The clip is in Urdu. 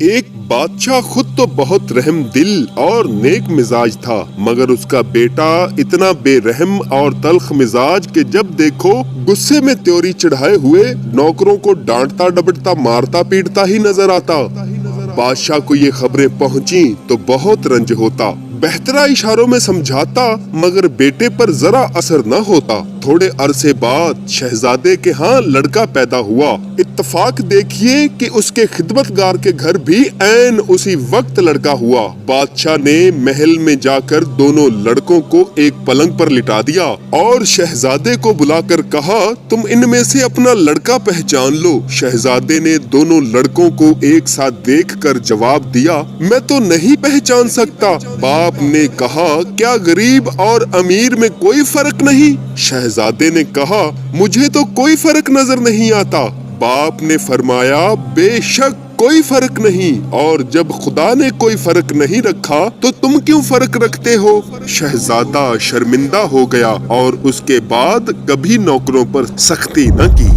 ایک بادشاہ خود تو بہت رحم دل اور نیک مزاج تھا، مگر اس کا بیٹا اتنا بے رحم اور تلخ مزاج کہ جب دیکھو غصے میں تیوری چڑھائے ہوئے نوکروں کو ڈانٹتا ڈپٹتا مارتا پیٹتا ہی نظر آتا۔ بادشاہ کو یہ خبریں پہنچی تو بہت رنج ہوتا، بہترا اشاروں میں سمجھاتا، مگر بیٹے پر ذرا اثر نہ ہوتا۔ تھوڑے عرصے بعد شہزادے کے ہاں لڑکا پیدا ہوا۔ اتفاق دیکھیے کہ اس کے خدمتگار کے گھر بھی عین اسی وقت لڑکا ہوا۔ بادشاہ نے محل میں جا کر دونوں لڑکوں کو ایک پلنگ پر لٹا دیا اور شہزادے کو بلا کر کہا، تم ان میں سے اپنا لڑکا پہچان لو۔ شہزادے نے دونوں لڑکوں کو ایک ساتھ دیکھ کر جواب دیا، میں تو نہیں پہچان سکتا۔ باپ نے کہا، کیا غریب اور امیر میں کوئی فرق نہیں؟ شہزادے نے کہا، مجھے تو کوئی فرق نظر نہیں آتا۔ باپ نے فرمایا، بے شک کوئی فرق نہیں، اور جب خدا نے کوئی فرق نہیں رکھا تو تم کیوں فرق رکھتے ہو؟ شہزادہ شرمندہ ہو گیا اور اس کے بعد کبھی نوکروں پر سختی نہ کی۔